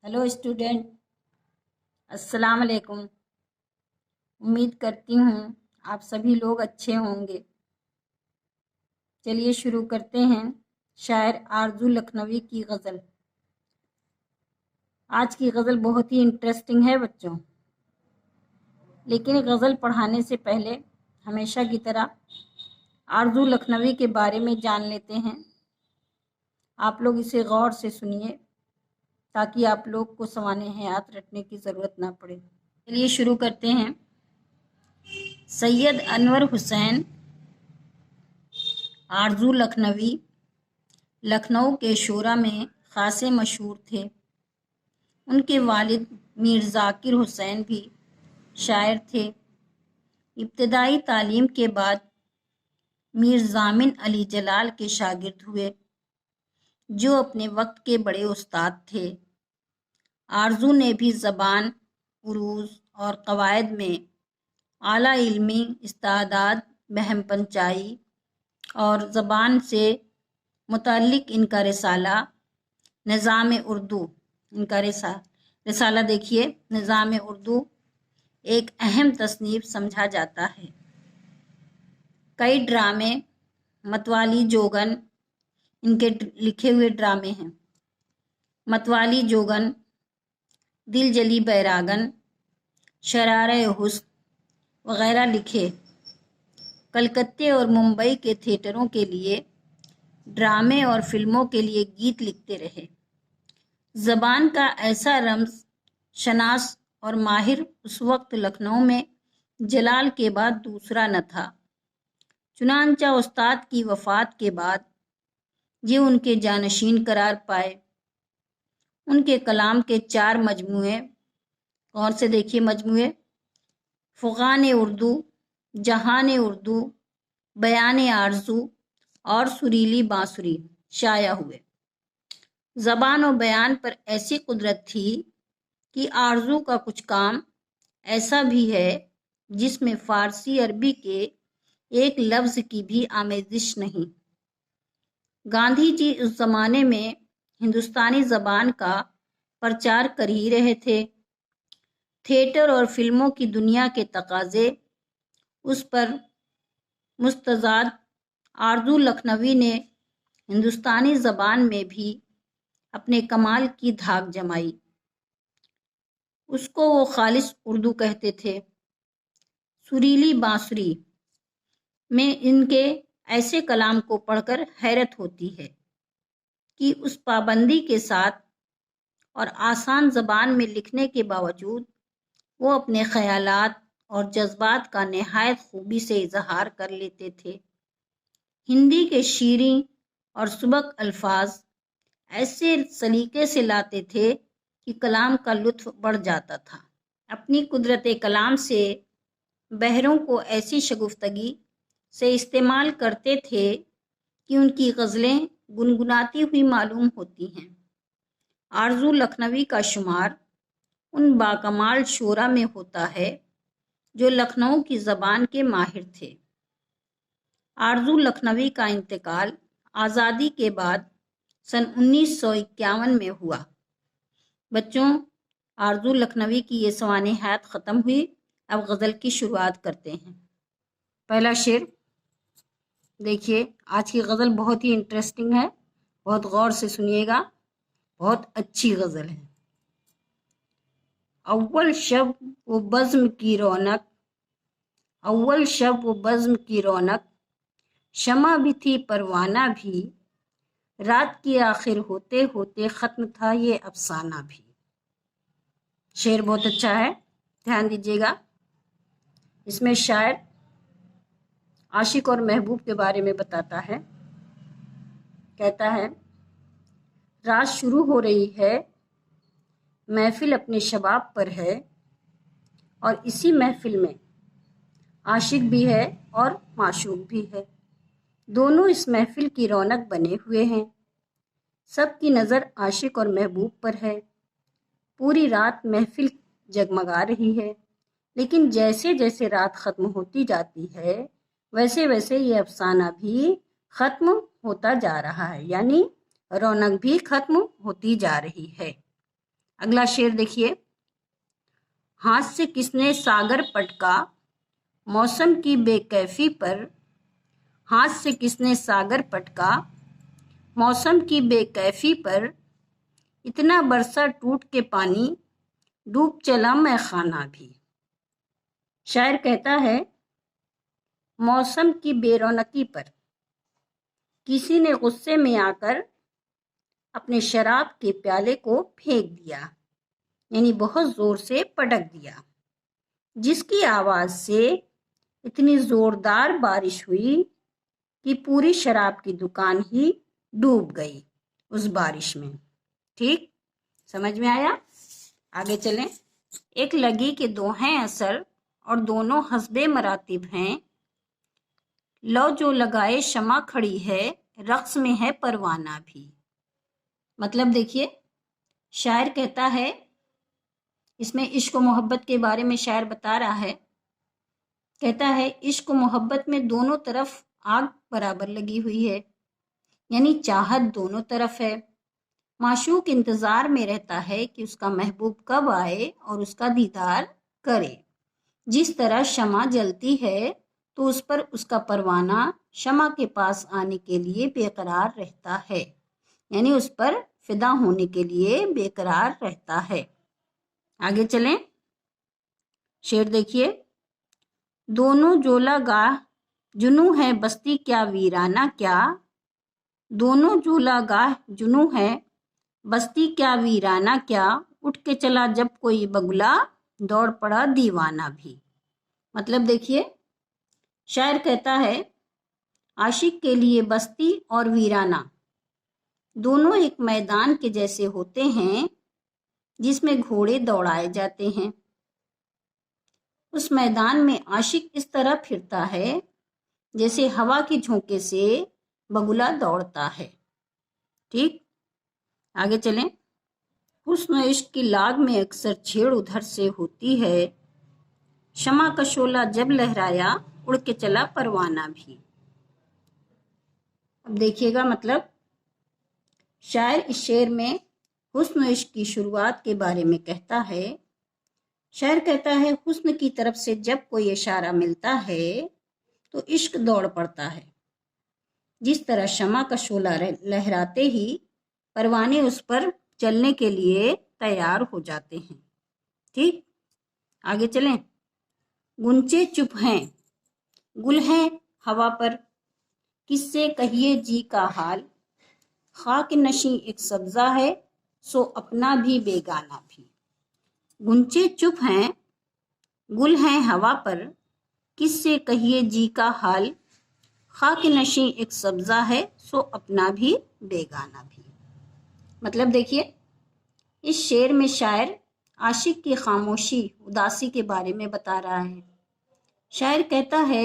Hello student, अस्सलाम वालेकुम। उम्मीद करती हूँ आप सभी लोग अच्छे होंगे। चलिए शुरू करते हैं। शायर आरजू लखनवी की गज़ल। आज की गज़ल बहुत ही इंटरेस्टिंग है बच्चों, लेकिन गज़ल पढ़ाने से पहले हमेशा की तरह आरजू लखनवी के बारे में जान लेते हैं। आप लोग इसे गौर से सुनिए ताकि आप लोग को सवाने हयात रटने की ज़रूरत ना पड़े। चलिए शुरू करते हैं। सैयद अनवर हुसैन आरजू लखनवी लखनऊ के शोरा में खासे मशहूर थे। उनके वालिद मीर ज़ाकिर हुसैन भी शायर थे। इब्तदाई तालीम के बाद मीर ज़ामिन अली जलाल के शागिर्द हुए, जो अपने वक्त के बड़े उस्ताद थे। आरजू ने भी ज़बान, उरूज़ और क़वायद में आला इल्मी इस्तादाद बहम पंचाई और ज़बान से मुताल्लिक़ इनका रिसाला निज़ाम उर्दू रिसाला देखिए निज़ाम उर्दू एक अहम तसनीफ़ समझा जाता है। कई ड्रामे, मतवाली जोगन इनके लिखे हुए ड्रामे हैं। मतवाली जोगन, दिल जली बैरागन, शरारे हुस्न वगैरह लिखे। कलकत्ते और मुंबई के थिएटरों के लिए ड्रामे और फिल्मों के लिए गीत लिखते रहे। ज़बान का ऐसा रम्ज़ शनास और माहिर उस वक्त लखनऊ में जलाल के बाद दूसरा न था। चुनांचा उस्ताद की वफ़ात के बाद ये उनके जानशीन करार पाए। उनके कलाम के 4 मजमूए, कौन से देखिए मजमूए, फ़ुग़ान उर्दू, जहान उर्दू, बयान आरज़ू और सुरीली बांसुरी शाया हुए। ज़बान और बयान पर ऐसी कुदरत थी कि आरज़ू का कुछ काम ऐसा भी है जिसमें फ़ारसी अरबी के एक लफ्ज़ की भी आमेज़िश नहीं। गांधी जी उस ज़माने में हिंदुस्तानी ज़बान का प्रचार कर ही रहे थे। थिएटर और फिल्मों की दुनिया के तकाज़े उस पर मुस्तज़ाद आरजू लखनवी ने हिंदुस्तानी ज़बान में भी अपने कमाल की धाक जमाई। उसको वो खालिस उर्दू कहते थे। सुरीली बांसुरी में इनके ऐसे कलाम को पढ़कर हैरत होती है कि उस पाबंदी के साथ और आसान ज़बान में लिखने के बावजूद वो अपने ख़यालात और जज्बात का नहायत खूबी से इजहार कर लेते थे। हिंदी के शीरीं और सुबक अल्फाज ऐसे सलीके से लाते थे कि कलाम का लुत्फ़ बढ़ जाता था। अपनी कुदरत कलाम से बहरों को ऐसी शगुफ्तगी से इस्तेमाल करते थे कि उनकी गज़लें गुनगुनाती हुई मालूम होती हैं। आरजू लखनवी का शुमार उन बाकमाल शोरा में होता है जो लखनऊ की ज़बान के माहिर थे। आरजू लखनवी का इंतकाल आज़ादी के बाद सन 1951 में हुआ। बच्चों, आरजू लखनवी की ये सवाने हयात ख़त्म हुई। अब गज़ल की शुरुआत करते हैं। पहला शेर देखिए। आज की गज़ल बहुत ही इंटरेस्टिंग है, बहुत गौर से सुनिएगा, बहुत अच्छी गज़ल है। अव्वल शब वो बज़्म की रौनक, अव्वल शब वो बज़्म की रौनक, शमा भी थी परवाना भी, रात की आखिर होते होते ख़त्म था ये अफसाना भी। शेर बहुत अच्छा है, ध्यान दीजिएगा। इसमें शायर आशिक और महबूब के बारे में बताता है। कहता है, रात शुरू हो रही है, महफिल अपने शबाब पर है, और इसी महफिल में आशिक भी है और माशूक भी है। दोनों इस महफिल की रौनक बने हुए हैं। सबकी नज़र आशिक और महबूब पर है। पूरी रात महफिल जगमगा रही है, लेकिन जैसे जैसे रात ख़त्म होती जाती है वैसे वैसे ये अफसाना भी ख़त्म होता जा रहा है, यानी रौनक भी ख़त्म होती जा रही है। اگلا شعر دیکھیے، ہاتھ سے کس نے ساگر پٹکا موسم کی بے کیفی پر، ہاتھ سے کس نے ساگر پٹکا موسم کی بے کیفی پر، اتنا برسا ٹوٹ کے پانی ڈوب چلا میں خانہ بھی۔ شاعر کہتا ہے موسم کی بے رونقی پر کسی نے غصے میں آ کر اپنے شراب کے پیالے کو پھینک دیا، یعنی بہت زور سے پٹک دیا، جس کی آواز سے اتنی زوردار بارش ہوئی کہ پوری شراب کی دکان ہی ڈوب گئی اس بارش میں۔ ٹھیک، سمجھ میں آیا؟ آگے چلیں۔ ایک لگی کے دو ہیں اثر اور دونوں حسب مراتب ہیں، لو جو لگائے شمع کھڑی ہے رقص میں ہے پروانہ بھی۔ مطلب دیکھیے، شاعر کہتا ہے، اس میں عشق و محبت کے بارے میں شاعر بتا رہا ہے، کہتا ہے عشق و محبت میں دونوں طرف آگ برابر لگی ہوئی ہے، یعنی چاہت دونوں طرف ہے۔ معشوق انتظار میں رہتا ہے کہ اس کا محبوب کب آئے اور اس کا دیدار کرے۔ جس طرح شمع جلتی ہے تو اس پر اس کا پروانہ شمع کے پاس آنے کے لیے بے قرار رہتا ہے، یعنی اس پر فدا ہونے کے لیے بے قرار رہتا ہے۔ آگے چلیں، شعر دیکھیے، دونوں جولا گاہ جنوں ہے بستی کیا ویرانہ کیا، دونوں جولا گاہ جنوں ہے بستی کیا ویرانہ کیا، اٹھ کے چلا جب کوئی بگلا دوڑ پڑا دیوانہ بھی۔ مطلب دیکھیے، شاعر کہتا ہے عاشق کے لیے بستی اور ویرانہ دونوں ایک میدان کے جیسے ہوتے ہیں جس میں گھوڑے دوڑائے جاتے ہیں۔ اس میدان میں عاشق اس طرح پھرتا ہے جیسے ہوا کے جھونکے سے بگلا دوڑتا ہے۔ ٹھیک، آگے چلیں۔ حسن و عشق کی لاگ میں اکثر چھیڑ ادھر سے ہوتی ہے، شمع کا شعلہ جب لہرایا اڑ کے چلا پروانہ بھی۔ اب دیکھیے گا، مطلب شاعر اس شعر میں حسن و عشق کی شروعات کے بارے میں کہتا ہے۔ شاعر کہتا ہے حسن کی طرف سے جب کوئی اشارہ ملتا ہے تو عشق دوڑ پڑتا ہے، جس طرح شمع کا شعلہ لہراتے ہی پروانے اس پر چلنے کے لیے تیار ہو جاتے ہیں۔ ٹھیک، آگے چلیں۔ گنچے چپ ہیں گل ہیں ہوا پر، کس سے کہیے جی کا حال، خاک نشیں ایک سبزہ ہے سو اپنا بھی بیگانہ بھی۔ گنچے چپ ہیں گل ہیں ہوا پر، کس سے کہیے جی کا حال، خاک نشیں ایک سبزہ ہے سو اپنا بھی بیگانہ بھی۔ مطلب دیکھیے، اس شعر میں شاعر عاشق کی خاموشی اداسی کے بارے میں بتا رہا ہے۔ شاعر کہتا ہے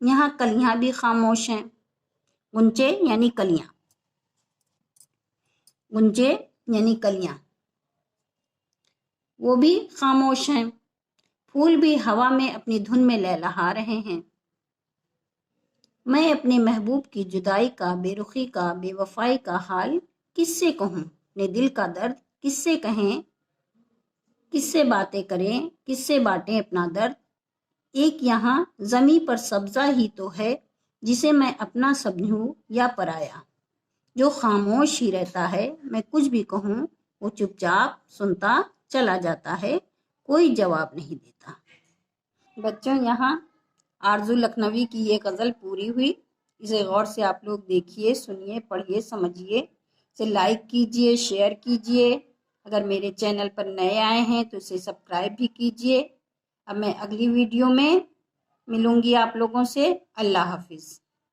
یہاں کلیاں بھی خاموش ہیں، گنچے یعنی کلیاں، گنچے یعنی کلیاں وہ بھی خاموش ہیں، پھول بھی ہوا میں اپنی دھن میں لہلہا رہے ہیں۔ میں اپنے محبوب کی جدائی کا، بے رخی کا، بے وفائی کا حال کس سے کہوں، اپنے دل کا درد کس سے کہیں، کس سے باتیں کریں، کس سے بانٹیں اپنا درد۔ ایک یہاں زمیں پر سبزہ ہی تو ہے جسے میں اپنا سمجھوں یا پرایا، جو خاموش ہی رہتا ہے، میں کچھ بھی کہوں وہ چپ چاپ سنتا چلا جاتا ہے، کوئی جواب نہیں دیتا۔ بچوں، یہاں آرزو لکھنوی کی یہ غزل پوری ہوئی۔ اسے غور سے آپ لوگ دیکھیے، سنیے، پڑھیے، سمجھیے، اسے لائک کیجیے، شیئر کیجیے۔ اگر میرے چینل پر نئے آئے ہیں تو اسے سبسکرائب بھی کیجیے۔ اب میں اگلی ویڈیو میں ملوں گی آپ لوگوں سے۔ اللہ حافظ۔